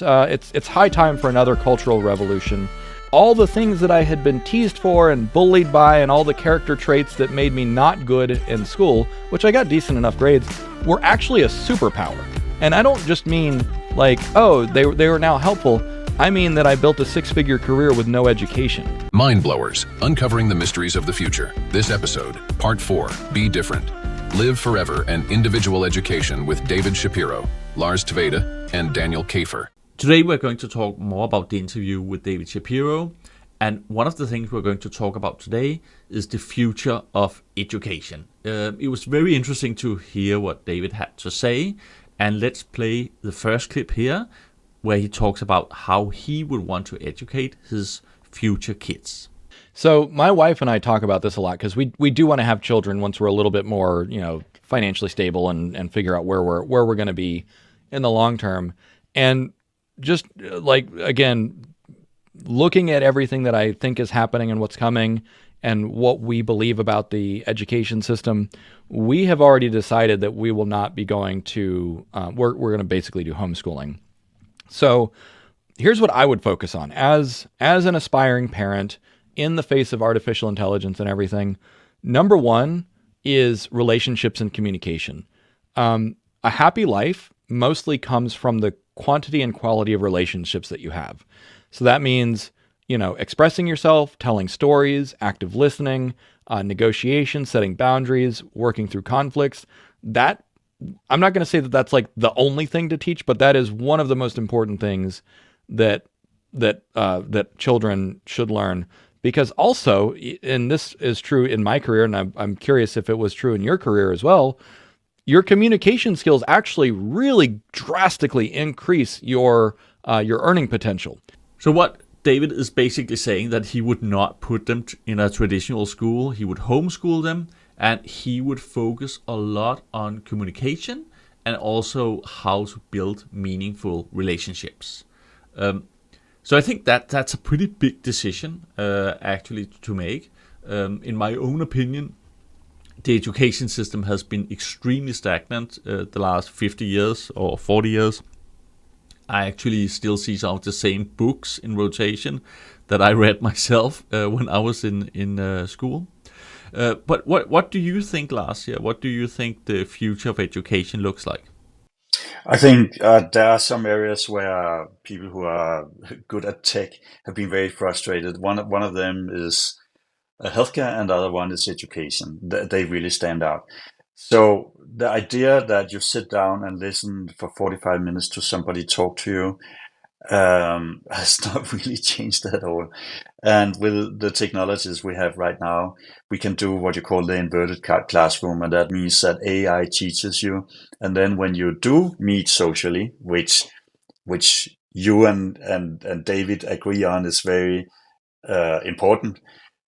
It's high time for another cultural revolution. All the things that I had been teased for and bullied by, and all the character traits that made me not good in school, which I got decent enough grades, were actually a superpower. And I don't just mean like, oh, they were now helpful. I mean that I built a six-figure career with no education. Mind Blowers, Uncovering the Mysteries of the Future. This episode, Part 4, Be Different. Live Forever and Individual Education with David Shapiro, Lars Tvede, and Daniel Kafer. Today we're going to talk more about the interview with David Shapiro, and one of the things we're going to talk about today is the future of education. It was very interesting to hear what David had to say, and let's play the first clip here where he talks about how he would want to educate his future kids. So my wife and I talk about this a lot because we do want to have children once we're a little bit more, financially stable and figure out where we're going to be in the long term. And just again, looking at everything that I think is happening and what's coming and what we believe about the education system, we have already decided that we will not be going to, we're going to basically do homeschooling. So here's what I would focus on as an aspiring parent in the face of artificial intelligence and everything. Number one is relationships and communication. A happy life mostly comes from the quantity and quality of relationships that you have. So that means, expressing yourself, telling stories, active listening, negotiation, setting boundaries, working through conflicts. That, I'm not going to say that that's like the only thing to teach, but that is one of the most important things that children should learn. Because also, and this is true in my career, and I'm curious if it was true in your career as well, your communication skills actually really drastically increase your earning potential. So what David is basically saying that he would not put them in a traditional school. He would homeschool them, and he would focus a lot on communication and also how to build meaningful relationships. So I think that's a pretty big decision actually to make. In my own opinion, the education system has been extremely stagnant the last 50 years or 40 years. I actually still see some of the same books in rotation that I read myself when I was in school. But what do you think, Lars? What do you think the future of education looks like? I think there are some areas where people who are good at tech have been very frustrated. One of them is healthcare, and the other one is education. They really stand out. So the idea that you sit down and listen for 45 minutes to somebody talk to you has not really changed at all. And with the technologies we have right now, we can do what you call the inverted classroom, and that means that AI teaches you. And then when you do meet socially, which you and David agree on is very important,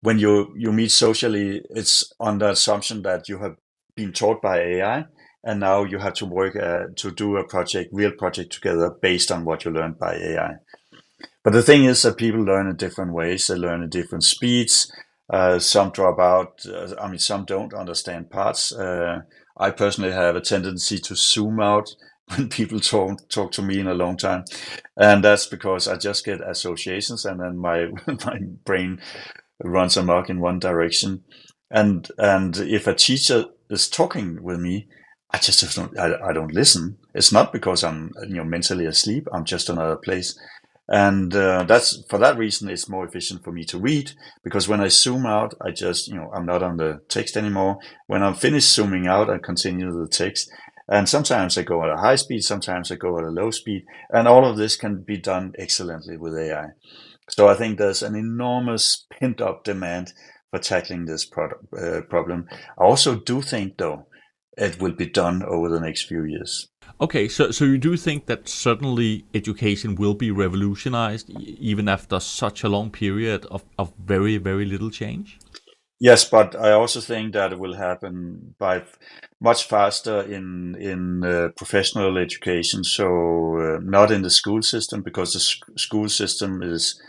when you meet socially, it's on the assumption that you have been taught by AI, and now you have to work to do a real project together based on what you learned by AI. But the thing is that people learn in different ways. They learn at different speeds. Some drop out. Some don't understand parts. I personally have a tendency to zoom out when people talk to me in a long time. And that's because I just get associations, and then my brain runs amok in one direction. And if a teacher is talking with me, I don't listen. It's not because I'm mentally asleep. I'm just in another place. And that's for that reason it's more efficient for me to read, because when I zoom out, I just I'm not on the text anymore. When I'm finished zooming out, I continue the text. And sometimes I go at a high speed, sometimes I go at a low speed, and all of this can be done excellently with AI. So I think there's an enormous pent-up demand for tackling this problem. I also do think, though, it will be done over the next few years. Okay, so you do think that certainly education will be revolutionized even after such a long period of very, very little change? Yes, but I also think that it will happen by much faster in professional education. So not in the school system, because the school system is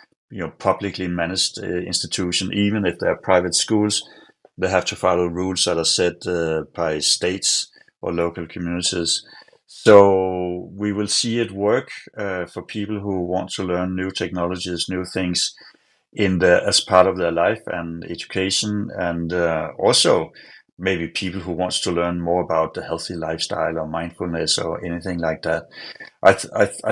publicly managed institution. Even if they're private schools, they have to follow rules that are set by states or local communities. So we will see it work for people who want to learn new technologies, new things as part of their life and education, and also maybe people who wants to learn more about the healthy lifestyle or mindfulness or anything like that. I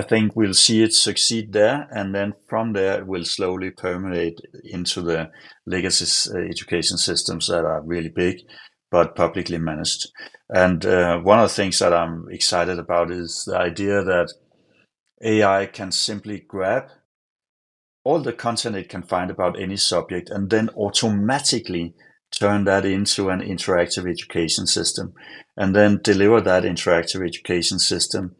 think we'll see it succeed there, and then from there it will slowly permeate into the legacy education systems that are really big but publicly managed. And one of the things that I'm excited about is the idea that AI can simply grab all the content it can find about any subject and then automatically turn that into an interactive education system, and then deliver that interactive education system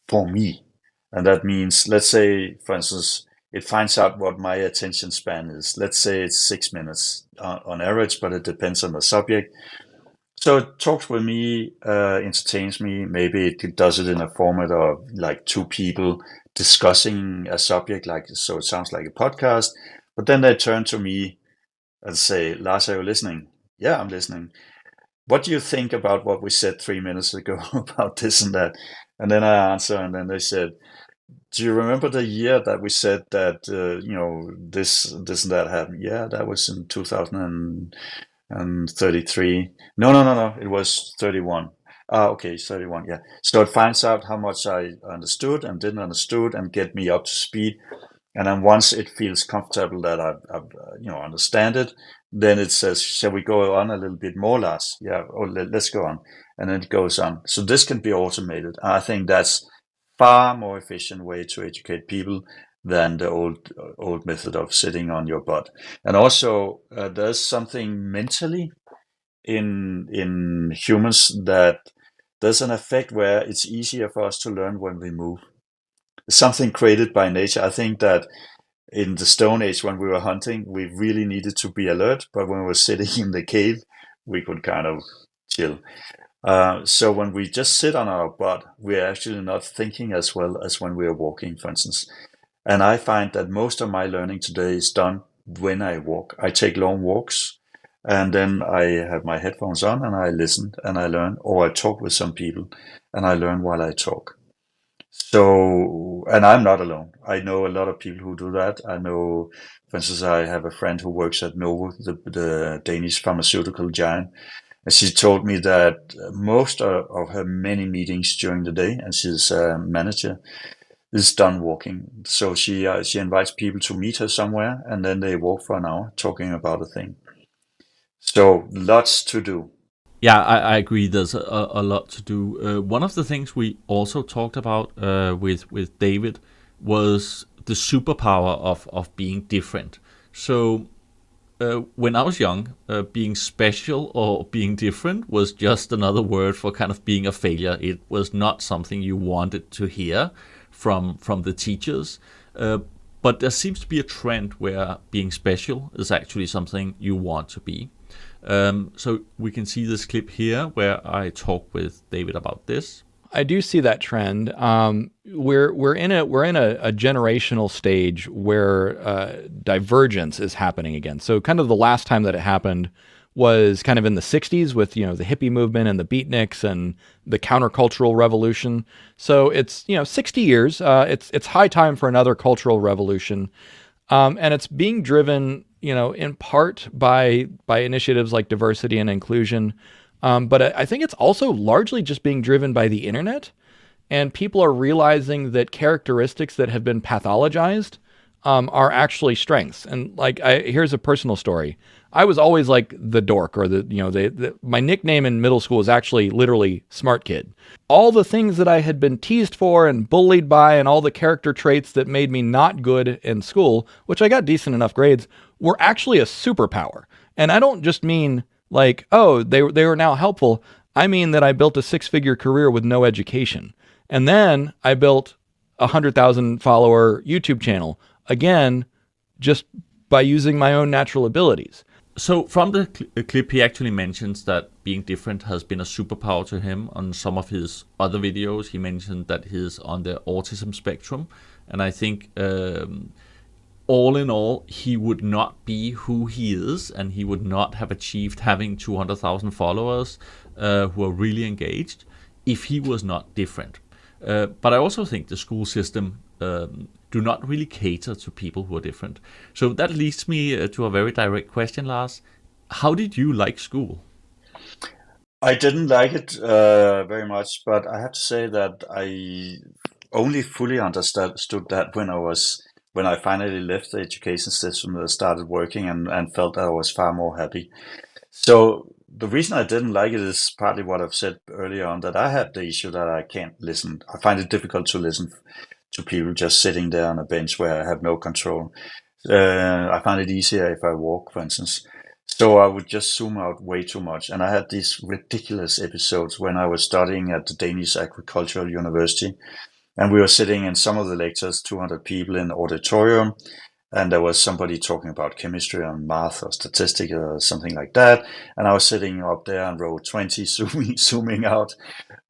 for me. And that means, let's say, for instance, it finds out what my attention span is. Let's say it's 6 minutes on average, but it depends on the subject. So it talks with me, entertains me. Maybe it does it in a format of like two people discussing a subject, so it sounds like a podcast. But then they turn to me and say, Lars, are you listening? Yeah, I'm listening. What do you think about what we said 3 minutes ago about this and that? And then I answer, and then they said, do you remember the year that we said that, this and that happened? Yeah, that was in 2033. No. It was 31. Okay, 31. Yeah. So it finds out how much I understood and didn't understood and get me up to speed. And then once it feels comfortable that I've understand it, then it says, shall we go on a little bit more, Lars? Yeah, let's go on. And then it goes on. So this can be automated. I think that's far more efficient way to educate people than the old method of sitting on your butt. And also, there's something mentally in humans that there's an effect where it's easier for us to learn when we move. Something created by nature. I think that in the Stone Age, when we were hunting, we really needed to be alert, but when we were sitting in the cave, we could kind of chill. So when we just sit on our butt, we're actually not thinking as well as when we are walking, for instance. And I find that most of my learning today is done when I walk. I take long walks, and then I have my headphones on and I listen and I learn, or I talk with some people and I learn while I talk. So, and I'm not alone. I know a lot of people who do that. I know, for instance, I have a friend who works at Novo, the Danish pharmaceutical giant. And she told me that most of her many meetings during the day, and she's a manager, is done walking. So she invites people to meet her somewhere, and then they walk for an hour talking about a thing. So lots to do. Yeah, I agree. There's a lot to do. One of the things we also talked about with David was the superpower of being different. So when I was young, being special or being different was just another word for kind of being a failure. It was not something you wanted to hear from the teachers. But there seems to be a trend where being special is actually something you want to be. So we can see this clip here where I talk with David about this. I do see that trend. We're in a generational stage where divergence is happening again. So kind of the last time that it happened was kind of in the 60s with the hippie movement and the beatniks and the countercultural revolution. So it's 60 years. It's high time for another cultural revolution, and it's being driven in part by initiatives like diversity and inclusion. But I think it's also largely just being driven by the internet, and people are realizing that characteristics that have been pathologized are actually strengths. And here's a personal story. I was always like the dork, or my nickname in middle school was actually literally smart kid. All the things that I had been teased for and bullied by, and all the character traits that made me not good in school, which I got decent enough grades, were actually a superpower. And I don't just mean like, oh, they were now helpful. I mean that I built a 6-figure career with no education. And then I built a 100,000 follower YouTube channel, again, just by using my own natural abilities. So from the clip, he actually mentions that being different has been a superpower to him. On some of his other videos, he mentioned that he's on the autism spectrum. And I think all in all, he would not be who he is, and he would not have achieved having 200,000 followers who are really engaged if he was not different. But I also think the school system do not really cater to people who are different. So that leads me to a very direct question, Lars. How did you like school? I didn't like it very much, but I have to say that I only fully understood that when I finally left the education system and started working and felt that I was far more happy. So the reason I didn't like it is partly what I've said earlier on, that I have the issue that I can't listen. I find it difficult to listen to people just sitting there on a bench where I have no control. I find it easier if I walk, for instance. So I would just zoom out way too much. And I had these ridiculous episodes when I was studying at the Danish Agricultural University. And we were sitting in some of the lectures, 200 people in the auditorium. And there was somebody talking about chemistry or math or statistics or something like that. And I was sitting up there on row 20, zooming out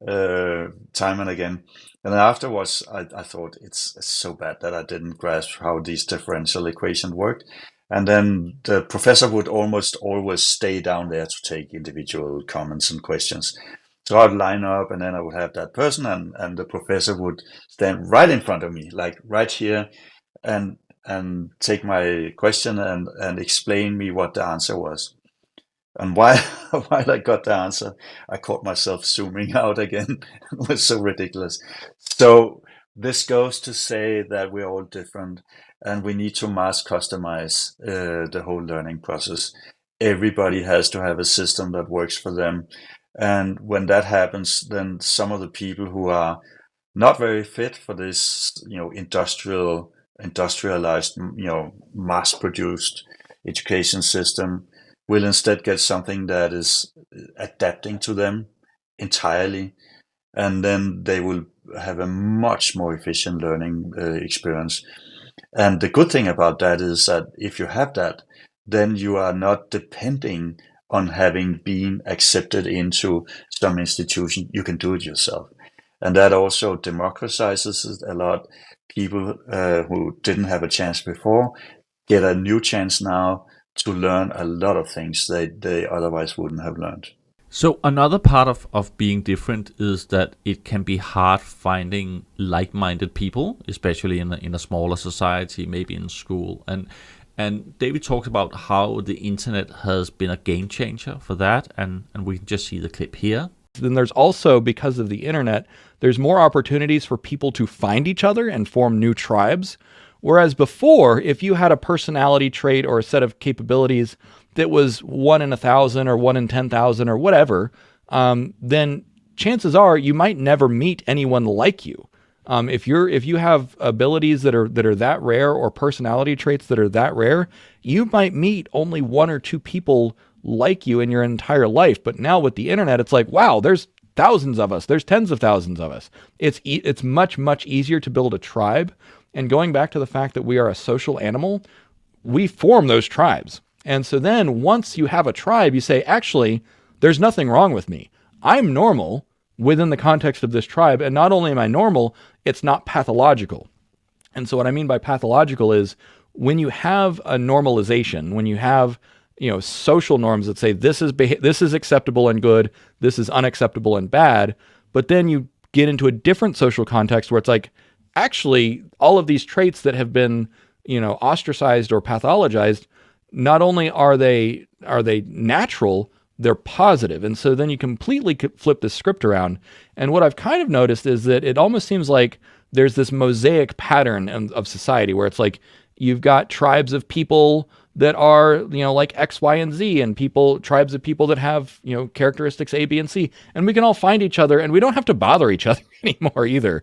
time and again. And then afterwards, I thought it's so bad that I didn't grasp how these differential equations worked. And then the professor would almost always stay down there to take individual comments and questions. So I'd line up and then I would have that person and the professor would stand right in front of me, like right here, and take my question and explain me what the answer was. And while while I got the answer, I caught myself zooming out again. It was so ridiculous. So this goes to say that we're all different, and we need to mass customize the whole learning process. Everybody has to have a system that works for them, and when that happens, then some of the people who are not very fit for this, industrialized, mass-produced education system will instead get something that is adapting to them entirely, and then they will have a much more efficient learning experience. And the good thing about that is that if you have that, then you are not depending on having been accepted into some institution. You can do it yourself. And that also democratizes it a lot. People who didn't have a chance before get a new chance now to learn a lot of things they otherwise wouldn't have learned. So another part of being different is that it can be hard finding like-minded people, especially in a smaller society, maybe in school. And David talks about how the internet has been a game changer for that, and we can just see the clip here. Then there's also, because of the internet, there's more opportunities for people to find each other and form new tribes. Whereas before, if you had a personality trait or a set of capabilities that was 1 in 1,000 or 1 in 10,000 or whatever, then chances are you might never meet anyone like you. If you have abilities that are that rare or personality traits that are that rare, you might meet only 1 or 2 people like you in your entire life. But now with the internet, it's like, wow, there's thousands of us. There's tens of thousands of us. It's much, much easier to build a tribe. And going back to the fact that we are a social animal, we form those tribes. And so then once you have a tribe, you say, actually, there's nothing wrong with me. I'm normal within the context of this tribe. And not only am I normal, it's not pathological. And so what I mean by pathological is when you have a normalization, when you have social norms that say this is acceptable and good, this is unacceptable and bad, but then you get into a different social context where it's like, actually, all of these traits that have been, ostracized or pathologized, not only are they natural, they're positive. And so then you completely flip the script around. And what I've kind of noticed is that it almost seems like there's this mosaic pattern of society where it's like you've got tribes of people that are, like X, Y, and Z, and tribes of people that have, characteristics A, B, and C. And we can all find each other, and we don't have to bother each other anymore either.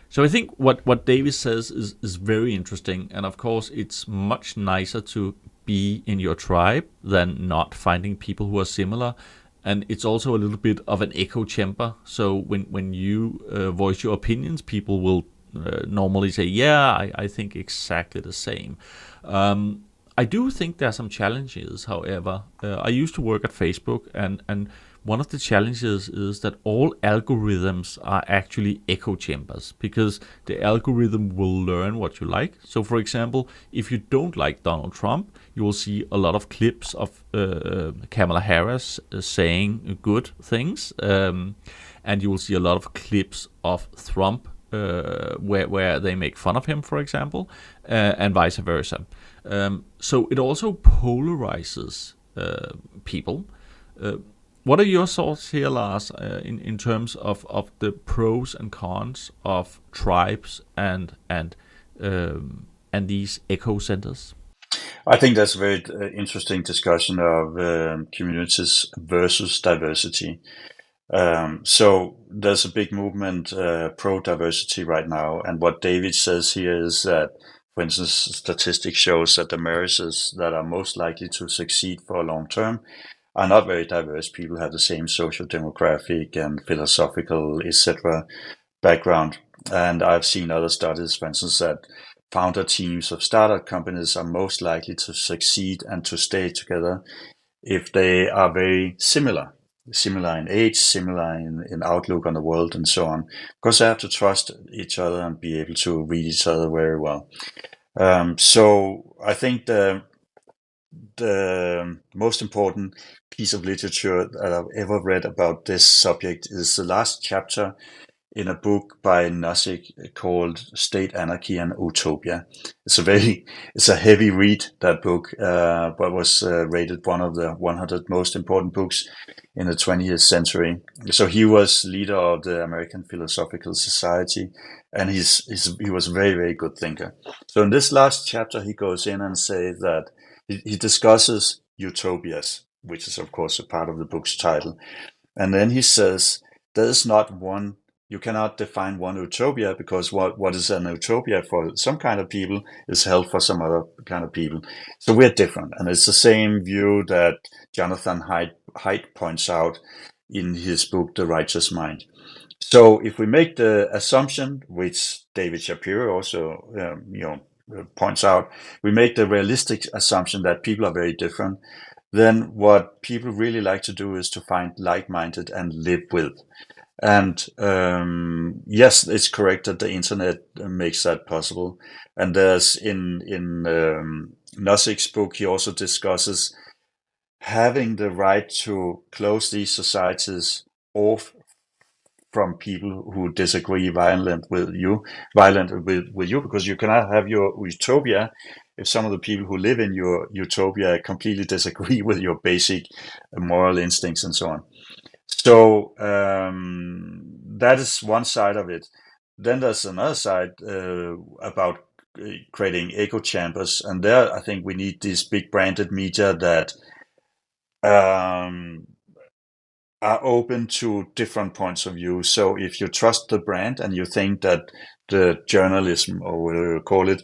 So I think what David says is very interesting. And of course, it's much nicer to be in your tribe than not finding people who are similar. And it's also a little bit of an echo chamber. So when you voice your opinions, people will normally say, yeah, I think exactly the same. I do think there are some challenges, however. I used to work at Facebook, and one of the challenges is that all algorithms are actually echo chambers, because the algorithm will learn what you like. So, for example, if you don't like Donald Trump, you will see a lot of clips of Kamala Harris saying good things, and you will see a lot of clips of Trump where they make fun of him, for example, and vice versa. So it also polarizes people. What are your thoughts here, Lars, in terms of the pros and cons of tribes and these echo centers? I think that's a very interesting discussion of communities versus diversity. So there's a big movement pro-diversity right now, and what David says here is that, for instance, statistics shows that the marriages that are most likely to succeed for a long term are not very diverse. People have the same social demographic and philosophical, etc. background. And I've seen other studies, for instance, that founder teams of startup companies are most likely to succeed and to stay together if they are very similar in age, similar in outlook on the world, and so on, because they have to trust each other and be able to read each other very well. So I think the most important piece of literature that I've ever read about this subject is the last chapter in a book by Nozick called State Anarchy and Utopia. It's a heavy read, that book, but was rated one of the 100 most important books in the 20th century. So he was leader of the American Philosophical Society, and he was a very, very good thinker. So in this last chapter, he goes in and says that he discusses utopias, which is of course a part of the book's title. And then he says, there is not one. You cannot define one utopia, because what is an utopia for some kind of people is hell for some other kind of people. So we're different. And it's the same view that Jonathan Haidt points out in his book, The Righteous Mind. So if we make the assumption, which David Shapiro also points out, we make the realistic assumption that people are very different, then what people really like to do is to find like-minded and live with. And yes, it's correct that the internet makes that possible. And there's in Nozick's book, he also discusses having the right to close these societies off from people who disagree violent with you, because you cannot have your utopia if some of the people who live in your utopia completely disagree with your basic moral instincts and so on. So that is one side of it. Then there's another side about creating echo chambers, and there I think we need these big branded media that are open to different points of view. So if you trust the brand and you think that the journalism, or whatever you call it,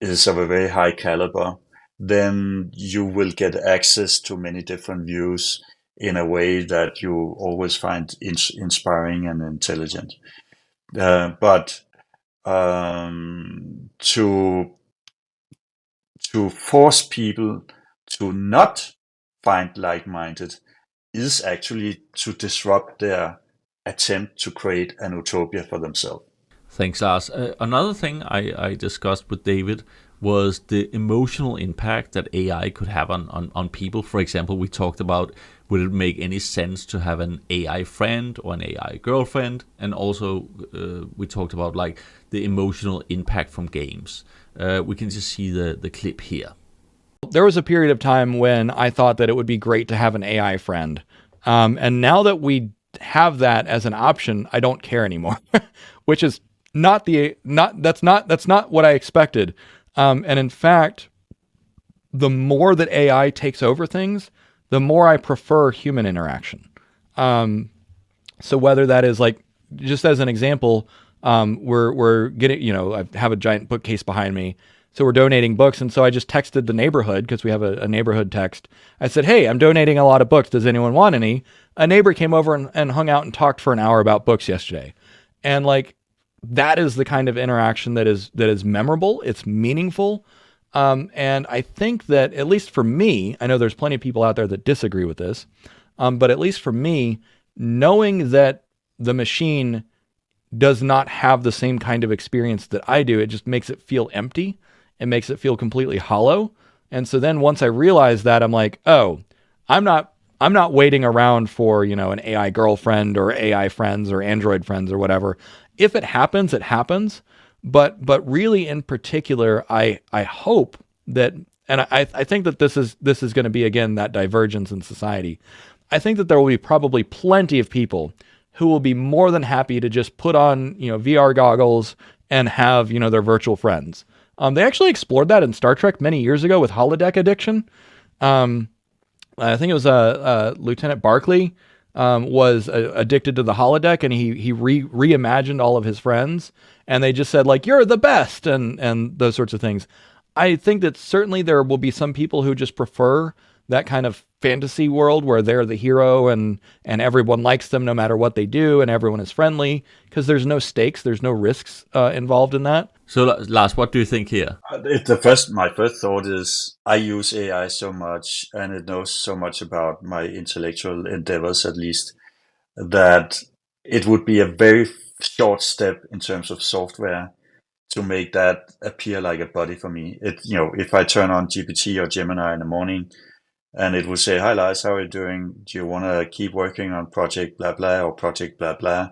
is of a very high caliber, then you will get access to many different views in a way that you always find inspiring and intelligent. But to force people to not find like-minded is actually to disrupt their attempt to create an utopia for themselves. Thanks, Lars. Another thing I discussed with David was the emotional impact that AI could have on people. For example, we talked about, would it make any sense to have an AI friend or an AI girlfriend? And also we talked about like the emotional impact from games. We can just see the clip here. There was a period of time when I thought that it would be great to have an AI friend. And now that we have that as an option, I don't care anymore, which is that's not what I expected. And in fact, the more that AI takes over things, the more I prefer human interaction. So whether that is like, just as an example, we're getting, I have a giant bookcase behind me. So we're donating books. And so I just texted the neighborhood, because we have a neighborhood text. I said, hey, I'm donating a lot of books. Does anyone want any? A neighbor came over and hung out and talked for an hour about books yesterday. And like, that is the kind of interaction that is memorable. It's meaningful. And I think that, at least for me, I know there's plenty of people out there that disagree with this. But at least for me, knowing that the machine does not have the same kind of experience that I do, it just makes it feel empty. It makes it feel completely hollow. And so then once I realize that, I'm like, oh, I'm not waiting around for, an AI girlfriend or AI friends or Android friends or whatever. If it happens, it happens. But really in particular, I hope that, and I think that this is going to be, again, that divergence in society. I think that there will be probably plenty of people who will be more than happy to just put on, VR goggles and have, their virtual friends. They actually explored that in Star Trek many years ago with holodeck addiction. I think it was Lieutenant Barclay was addicted to the holodeck, and he reimagined all of his friends, and they just said, like, you're the best, and those sorts of things. I think that certainly there will be some people who just prefer that kind of fantasy world where they're the hero and everyone likes them no matter what they do, and everyone is friendly because there's no stakes, there's no risks involved in that. So Lars, what do you think here? My first thought is I use AI so much, and it knows so much about my intellectual endeavors, at least, that it would be a very short step in terms of software to make that appear like a body for me. If I turn on GPT or Gemini in the morning, and it will say, "Hi Lars, how are you doing? Do you want to keep working on project blah blah or project blah blah?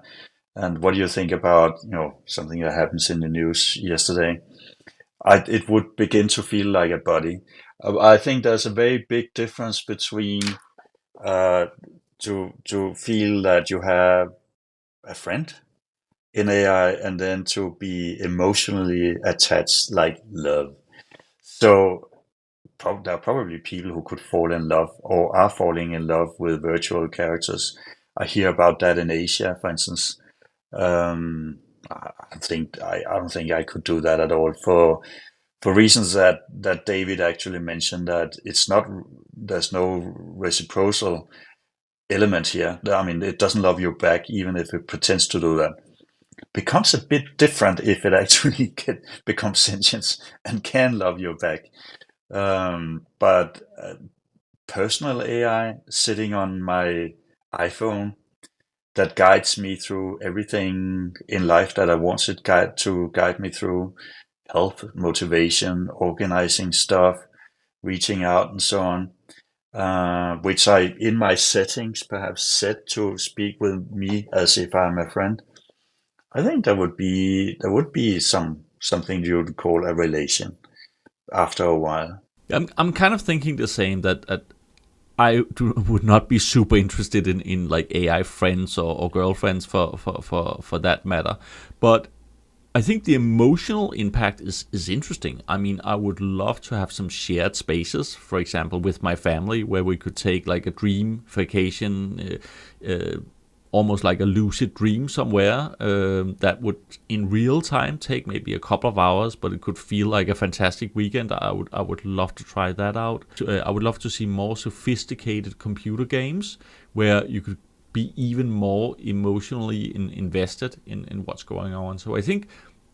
And what do you think about something that happens in the news yesterday?" It would begin to feel like a body. I think there's a very big difference between to feel that you have a friend in AI and then to be emotionally attached, like love. So there are probably people who could fall in love or are falling in love with virtual characters. I hear about that in Asia, for instance. I don't think I could do that at all for reasons that David actually mentioned, that there's no reciprocal element here. I mean, it doesn't love you back even if it pretends to do that. Becomes a bit different if it actually becomes sentient and can love you back. But personal AI sitting on my iPhone that guides me through everything in life that I want it to guide me through: health, motivation, organizing stuff, reaching out, and so on, which I, in my settings, perhaps set to speak with me as if I'm a friend. I think there would be something you would call a relation after a while. I'm kind of thinking the same, that I would not be super interested in like AI friends or girlfriends for that matter. But I think the emotional impact is interesting. I mean, I would love to have some shared spaces, for example, with my family, where we could take like a dream vacation, almost like a lucid dream somewhere, that would in real time take maybe a couple of hours, but it could feel like a fantastic weekend. I would love to try that out. I would love to see more sophisticated computer games where you could be even more emotionally invested in what's going on. So I think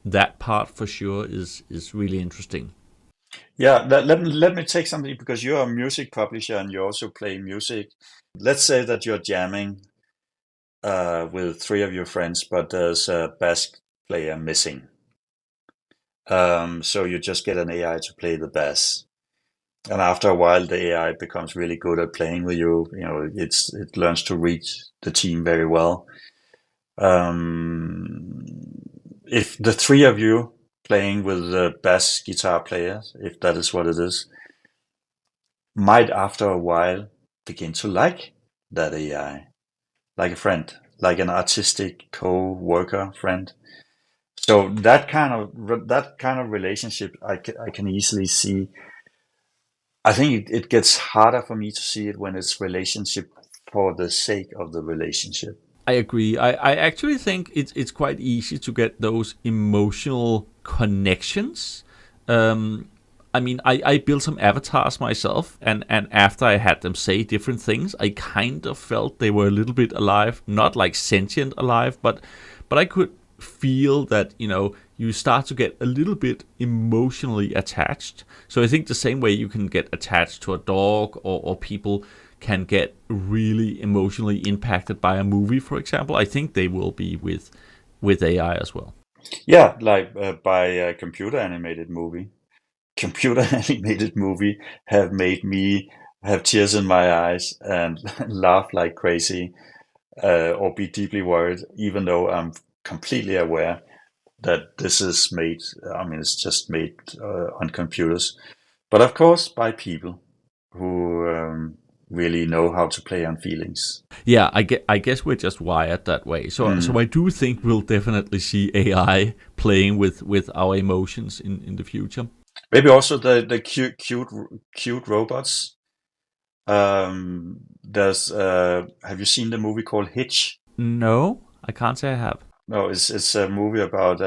that part for sure is really interesting. Yeah, let me take something, because you're a music publisher and you also play music. Let's say that you're jamming with three of your friends, but there's a bass player missing. So you just get an AI to play the bass. And after a while, the AI becomes really good at playing with you. It learns to read the team very well. If the three of you playing with the bass guitar players, if that is what it is, might after a while begin to like that AI, like a friend, like an artistic co-worker friend. So that kind of relationship, I can easily see. I think it gets harder for me to see it when it's relationship for the sake of the relationship. I agree. I actually think it's quite easy to get those emotional connections. I mean, I built some avatars myself, and after I had them say different things, I kind of felt they were a little bit alive, not like sentient alive, but I could feel that, you start to get a little bit emotionally attached. So I think the same way you can get attached to a dog, or people can get really emotionally impacted by a movie, for example. I think they will be with AI as well. Yeah, like by a computer animated movie. Computer animated movie have made me have tears in my eyes and laugh like crazy, or be deeply worried, even though I'm completely aware that this is made. I mean, it's just made on computers, but of course by people who really know how to play on feelings. Yeah, I guess we're just wired that way. So I do think we'll definitely see AI playing with our emotions in the future. Maybe also the cute robots. There's have you seen the movie called Hitch? No, I can't say I have. No, it's a movie about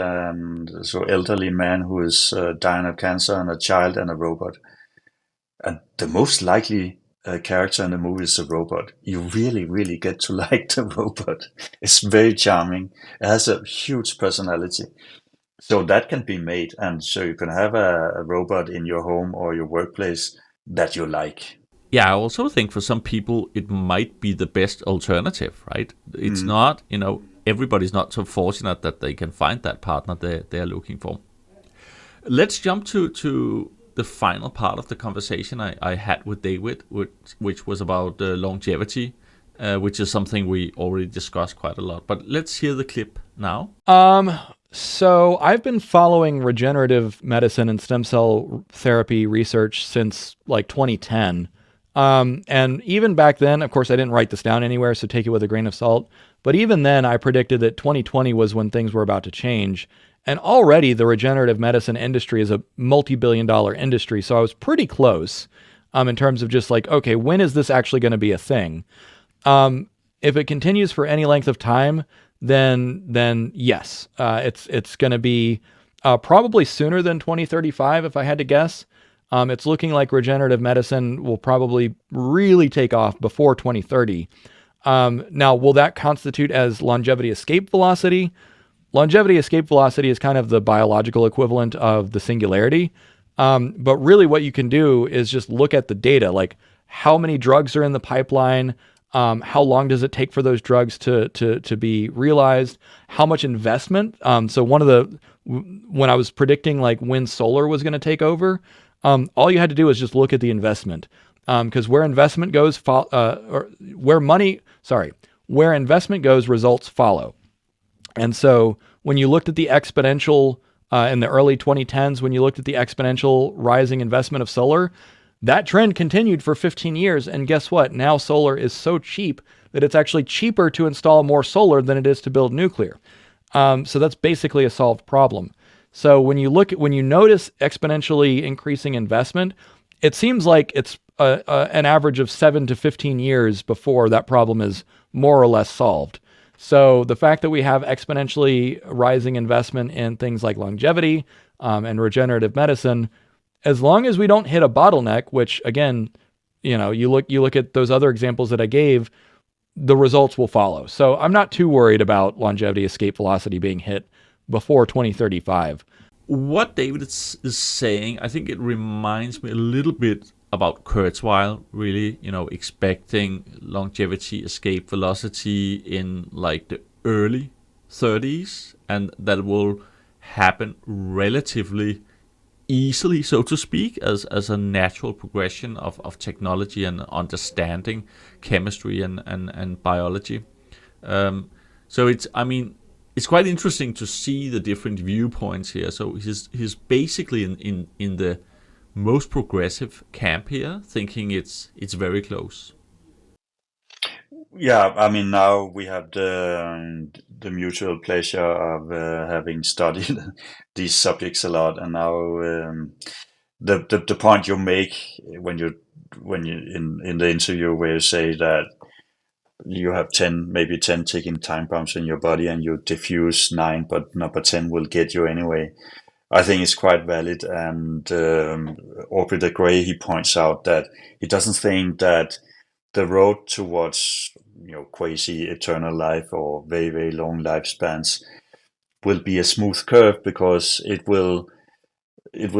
so elderly man who is dying of cancer, and a child and a robot. And the most likely character in the movie is the robot. You really, really get to like the robot. It's very charming. It has a huge personality. So that can be made, and so you can have a robot in your home or your workplace that you like. Yeah, I also think for some people it might be the best alternative, right? It's not, everybody's not so fortunate that they can find that partner they're looking for. Let's jump to the final part of the conversation I had with David, which was about longevity, which is something we already discussed quite a lot. But let's hear the clip now. So I've been following regenerative medicine and stem cell therapy research since like 2010. And even back then, of course, I didn't write this down anywhere, so take it with a grain of salt. But even then, I predicted that 2020 was when things were about to change. And already the regenerative medicine industry is a multi-billion-dollar industry. So I was pretty close in terms of just like, okay, when is this actually going to be a thing? If it continues for any length of time, then yes, it's going to be probably sooner than 2035, if I had to guess. It's looking like regenerative medicine will probably really take off before 2030. Now, will that constitute as longevity escape velocity? Longevity escape velocity is kind of the biological equivalent of the singularity. But really what you can do is just look at the data, like how many drugs are in the pipeline, how long does it take for those drugs to be realized, how much investment. So when I was predicting like when solar was going to take over, all you had to do was just look at the investment. Because where investment goes, where investment goes, results follow. And so when you looked at the exponential in the early 2010s, when you looked at the exponential rising investment of solar, that trend continued for 15 years. And guess what? Now solar is so cheap that it's actually cheaper to install more solar than it is to build nuclear. So that's basically a solved problem. So when you notice exponentially increasing investment, it seems like it's an average of 7 to 15 years before that problem is more or less solved. So the fact that we have exponentially rising investment in things like longevity and regenerative medicine, as long as we don't hit a bottleneck, which again, you look at those other examples that I gave, the results will follow. So I'm not too worried about longevity escape velocity being hit before 2035. What David is saying, I think it reminds me a little bit about Kurzweil, really, expecting longevity escape velocity in like the early 30s, and that will happen relatively easily, so to speak, as a natural progression of technology and understanding chemistry and biology. So it's quite interesting to see the different viewpoints here. So he's basically in the most progressive camp here, thinking it's very close. Yeah, I mean, now we have the mutual pleasure of having studied these subjects a lot, and now the point you make when you in the interview where you say that you have 10, maybe 10 ticking time bombs in your body, and you diffuse 9, but number 10 will get you anyway. I think it's quite valid, and Aubrey de Grey, he points out that he doesn't think that the road towards quasi eternal life or very, very long lifespans will be a smooth curve, because it will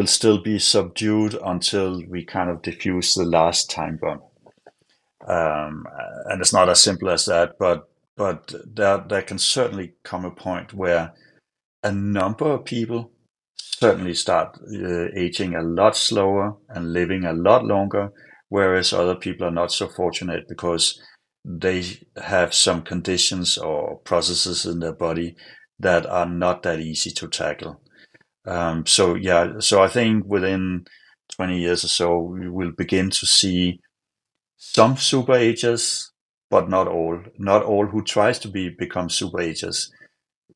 still be subdued until we kind of diffuse the last time bomb. and it's not as simple as that. But there can certainly come a point where a number of people certainly start aging a lot slower and living a lot longer, whereas other people are not so fortunate because they have some conditions or processes in their body that are not that easy to tackle. So I think within 20 years or so, we will begin to see some super agers, but not all. Not all who tries to become super agers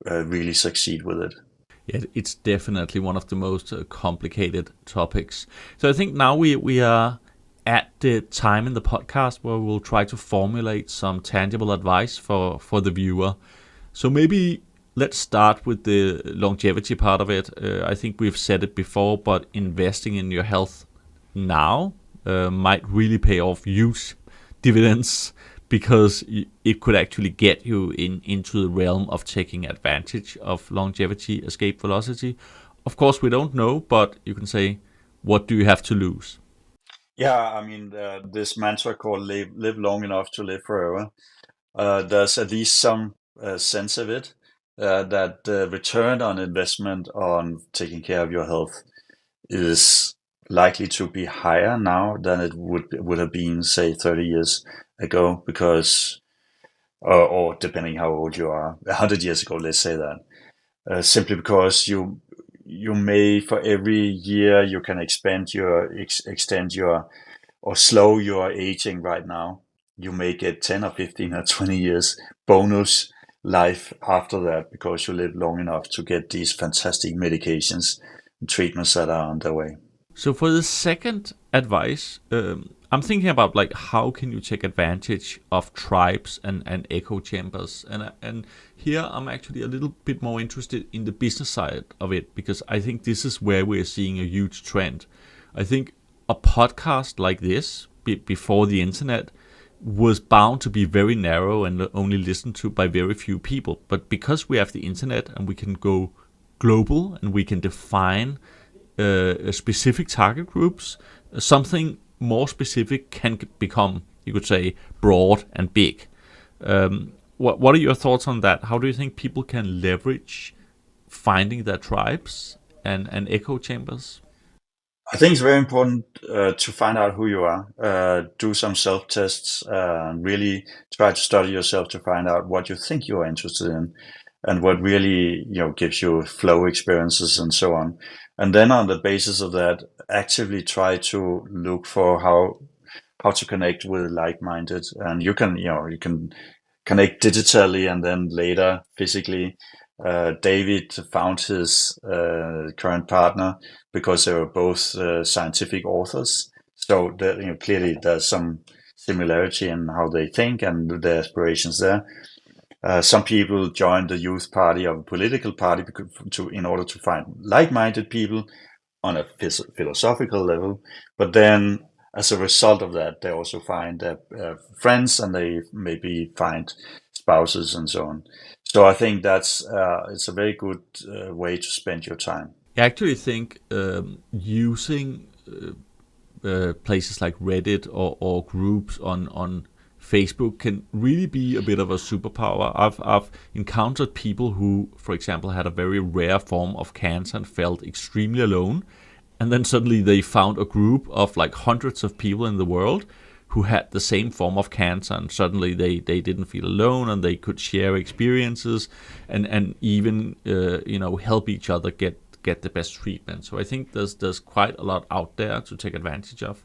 really succeed with it. Yeah, it's definitely one of the most complicated topics. So I think now we are at the time in the podcast where we'll try to formulate some tangible advice for the viewer. So maybe let's start with the longevity part of it. I think we've said it before, but investing in your health now might really pay off huge dividends, because it could actually get you into the realm of taking advantage of longevity escape velocity. Of course, we don't know, but you can say, what do you have to lose? Yeah, I mean, this mantra called live long enough to live forever, there's at least some sense of it, that the return on investment on taking care of your health is likely to be higher now than it would have been, say, 30 years ago, because, or depending how old you are, 100 years ago, let's say that, simply because you may, for every year you can extend your or slow your aging right now, you may get 10 or 15 or 20 years bonus life after that, because you live long enough to get these fantastic medications and treatments that are underway. So for the second advice, I'm thinking about like how can you take advantage of tribes and echo chambers, and here I'm actually a little bit more interested in the business side of it, because I think this is where we're seeing a huge trend. I think a podcast like this before the internet was bound to be very narrow and only listened to by very few people, but because we have the internet and we can go global and we can define specific target groups, something more specific can become, you could say, broad and big. What are your thoughts on that? How do you think people can leverage finding their tribes and echo chambers? I think it's very important to find out who you are, do some self-tests, really try to study yourself to find out what you think you are interested in, and what really, gives you flow experiences and so on. And then on the basis of that, actively try to look for how to connect with like-minded. And you can connect digitally and then later physically. David found his current partner because they were both scientific authors. So that, clearly there's some similarity in how they think and their aspirations there. Some people join the youth party of a political party in order to find like-minded people on a philosophical level. But then, as a result of that, they also find friends, and they maybe find spouses and so on. So I think it's a very good way to spend your time. I actually think using places like Reddit or groups on Facebook can really be a bit of a superpower. I've encountered people who, for example, had a very rare form of cancer and felt extremely alone, and then suddenly they found a group of like hundreds of people in the world who had the same form of cancer, and suddenly they didn't feel alone, and they could share experiences and even help each other get the best treatment. So I think there's quite a lot out there to take advantage of.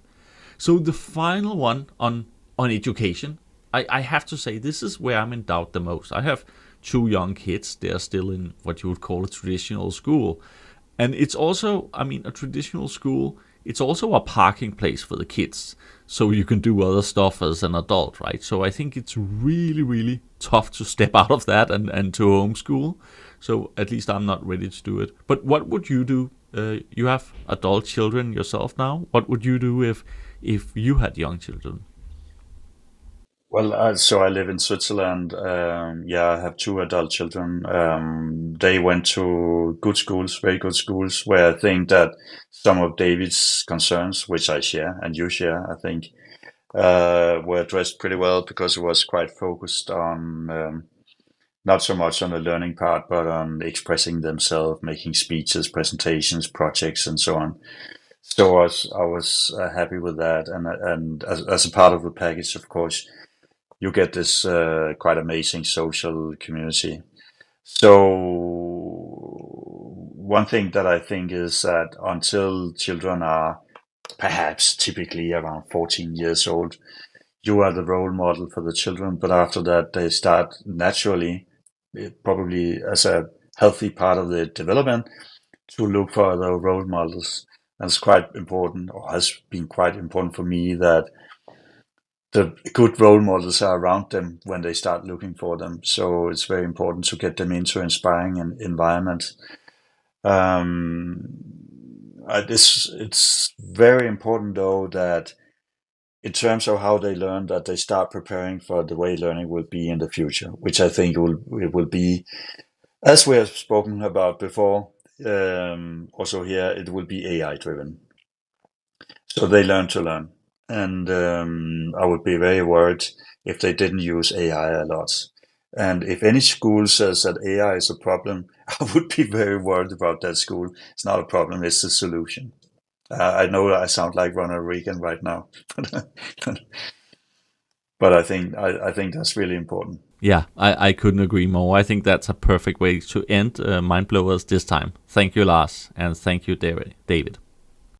So the final one on education, I have to say this is where I'm in doubt the most. I have two young kids. They're still in what you would call a traditional school. And it's also, a traditional school, it's also a parking place for the kids. So you can do other stuff as an adult, right? So I think it's really, really tough to step out of that and to homeschool. So at least I'm not ready to do it. But what would you do? You have adult children yourself now. What would you do if you had young children? Well, so I live in Switzerland. I have two adult children. They went to good schools, very good schools, where I think that some of David's concerns, which I share and you share, I think, were addressed pretty well because it was quite focused on not so much on the learning part, but on expressing themselves, making speeches, presentations, projects, and so on. So I was happy with that, and as a part of the package, of course, you get this quite amazing social community. So one thing that I think is that until children are perhaps typically around 14 years old, you are the role model for the children. But after that, they start naturally, probably as a healthy part of the development, to look for other role models. And it's quite important, or has been quite important for me, that the good role models are around them when they start looking for them. So it's very important to get them into inspiring environments. It's very important though that in terms of how they learn, that they start preparing for the way learning will be in the future, which I think it will be, as we have spoken about before. Also here, it will be AI driven. So they learn to learn. And I would be very worried if they didn't use AI a lot. And if any school says that AI is a problem, I would be very worried about that school. It's not a problem, it's a solution. I know I sound like Ronald Reagan right now, but I think that's really important. Yeah, I couldn't agree more. I think that's a perfect way to end Mind Blowers this time. Thank you, Lars, and thank you, David.